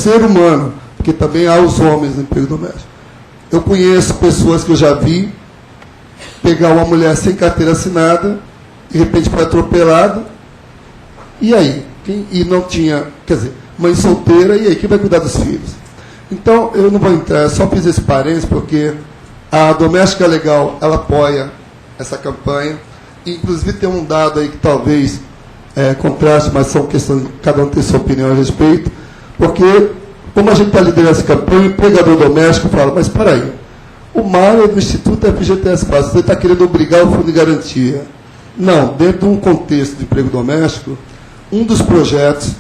ser humano, porque também há os homens no emprego doméstico. Eu conheço pessoas que eu já vi pegar uma mulher sem carteira assinada, de repente foi atropelada, e aí? E não tinha, quer dizer, mãe solteira, e aí? Quem vai cuidar dos filhos? Então, eu não vou entrar, só fiz esse parênteses, porque a Doméstica Legal, ela apoia essa campanha, e, inclusive tem um dado aí que talvez contraste, mas são questões, cada um tem sua opinião a respeito, porque, como a gente está liderando essa campanha, o empregador doméstico fala, mas espera aí, o MAR do Instituto FGTS Fácil, você está querendo obrigar o fundo de garantia. Não, dentro de um contexto de emprego doméstico, um dos projetos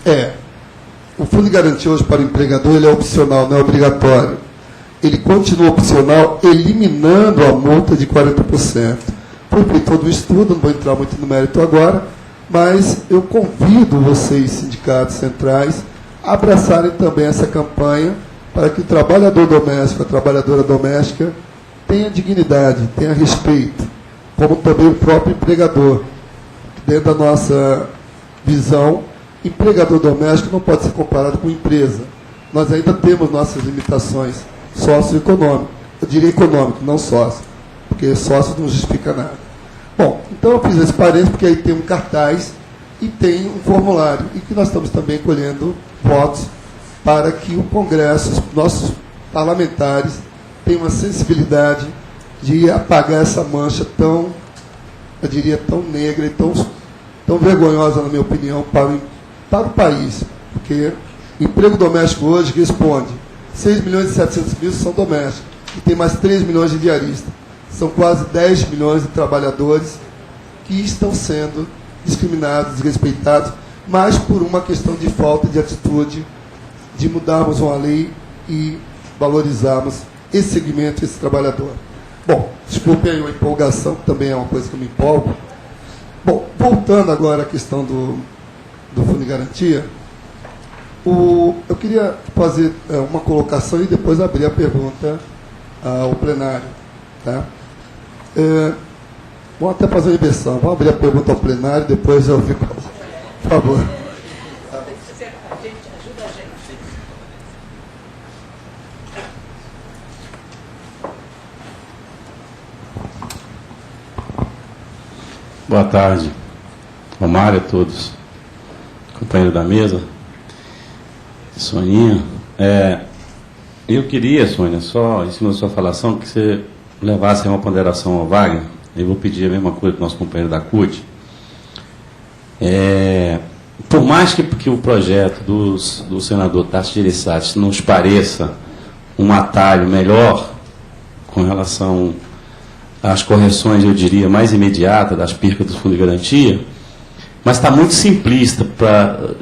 o fundo de garantia hoje para o empregador, ele é opcional, não é obrigatório. Ele continua opcional, eliminando a multa de 40%. Foi feito todo o estudo, não vou entrar muito no mérito agora, mas eu convido vocês, sindicatos centrais, a abraçarem também essa campanha para que o trabalhador doméstico, a trabalhadora doméstica, tenha dignidade, tenha respeito, como também o próprio empregador. Dentro da nossa visão, empregador doméstico não pode ser comparado com empresa. Nós ainda temos nossas limitações socioeconômicas. Eu diria econômico, não sócio, porque sócio não justifica nada. Bom, então eu fiz esse parênteses, porque aí tem um cartaz e tem um formulário, e que nós estamos também colhendo votos para que o Congresso, os nossos parlamentares, tenham uma sensibilidade de apagar essa mancha tão, eu diria, tão negra e tão vergonhosa, na minha opinião, para o país. Porque emprego doméstico hoje responde 6 milhões e 700 mil são domésticos, e tem mais 3 milhões de diaristas. São quase 10 milhões de trabalhadores que estão sendo discriminados, desrespeitados, mas por uma questão de falta de atitude, de mudarmos uma lei e valorizarmos esse segmento, esse trabalhador. Bom, desculpem aí a empolgação, que também é uma coisa que eu me empolgo. Bom, voltando agora à questão do Fundo de Garantia, eu queria fazer uma colocação e depois abrir a pergunta ao plenário. Tá? Vamos até fazer uma inversão. Vamos abrir a pergunta ao plenário e depois eu fico. Por favor. Boa tarde, Romário, a todos, companheiro da mesa, Soninha. Eu queria, Sônia, só em cima da sua falação, que você levasse uma ponderação ao Wagner. Eu vou pedir a mesma coisa para o nosso companheiro da CUT. Por mais que o projeto do senador Tasso Gereissati nos pareça um atalho melhor com relação às correções, eu diria, mais imediatas das percas do Fundo de Garantia, mas está muito simplista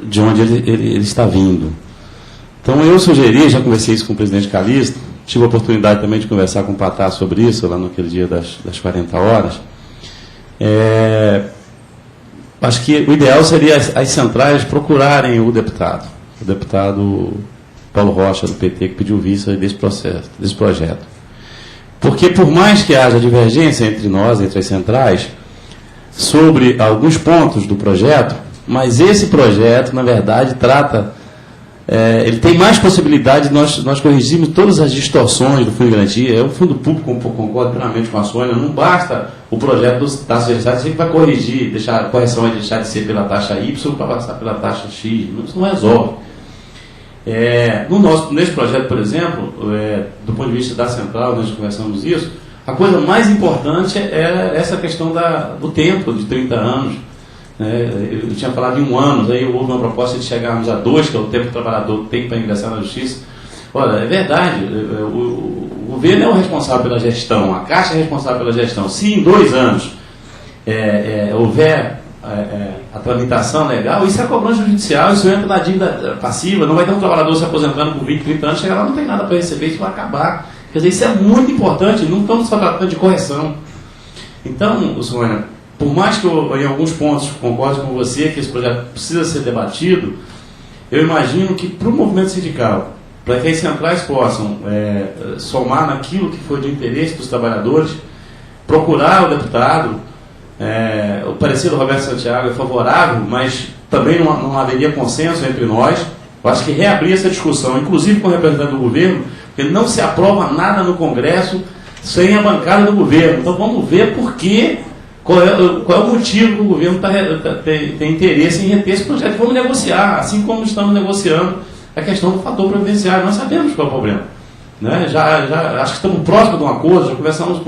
de onde ele está vindo. Então eu sugeri, já conversei isso com o presidente Calixto, tive a oportunidade também de conversar com o Patá sobre isso, lá naquele dia das 40 horas. Acho que o ideal seria as centrais procurarem o deputado Paulo Rocha, do PT, que pediu vista desse projeto. Porque, por mais que haja divergência entre nós, entre as centrais, sobre alguns pontos do projeto, mas esse projeto, na verdade, ele tem mais possibilidade de nós corrigirmos todas as distorções do Fundo de Garantia. O Fundo Público, concordo plenamente com a Sônia, não basta o projeto do Tasso Gereissati, a gente vai corrigir, a correção vai deixar de ser pela taxa Y para passar pela taxa X. Isso não resolve. Nesse projeto, por exemplo, do ponto de vista da central, nós conversamos isso, a coisa mais importante é essa questão do tempo, de 30 anos. Eu tinha falado em 1 ano, aí houve uma proposta de chegarmos a 2, que é o tempo que o trabalhador tem para ingressar na justiça. Olha, é verdade, o governo é o responsável pela gestão, a Caixa é responsável pela gestão. Se em 2 anos houver a tramitação legal, isso é cobrança judicial, isso entra na dívida passiva, não vai ter um trabalhador se aposentando por 20, 30 anos, chegar lá não tem nada para receber, isso vai acabar. Quer dizer, isso é muito importante, não estamos só tratando de correção. Então, Sônia, por mais que eu, em alguns pontos, concorde com você que esse projeto precisa ser debatido, eu imagino que para o movimento sindical, para que as centrais possam somar naquilo que foi de interesse dos trabalhadores, procurar o deputado, o parecer do Roberto Santiago é favorável, mas também não haveria consenso entre nós, Eu acho que reabrir essa discussão, inclusive com o representante do governo, porque não se aprova nada no Congresso sem a bancada do governo. Então vamos ver por quê, qual é o motivo que o governo tem interesse em reter esse projeto. Vamos negociar, assim como estamos negociando a questão do fator previdenciário. Nós sabemos qual é o problema. Né? Acho que estamos próximos de um acordo, já conversamos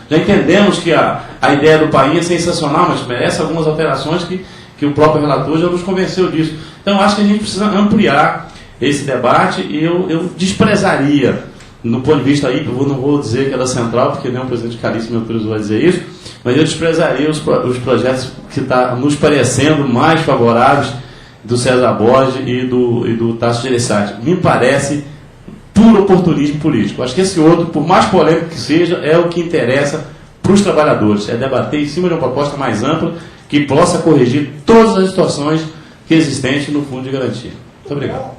já entendemos que a ideia do país é sensacional, mas merece algumas alterações que o próprio relator já nos convenceu disso. Então acho que a gente precisa ampliar esse debate e eu desprezaria, no ponto de vista aí, eu não vou dizer que é da Central, porque nem o presidente Calixto me autorizou a dizer isso, mas eu desprezaria os projetos que estão nos parecendo mais favoráveis do César Borges e do Tasso Gereissati. Me parece puro oportunismo político. Acho que esse outro, por mais polêmico que seja, é o que interessa para os trabalhadores. É debater em cima de uma proposta mais ampla que possa corrigir todas as situações que existem no Fundo de Garantia. Muito obrigado.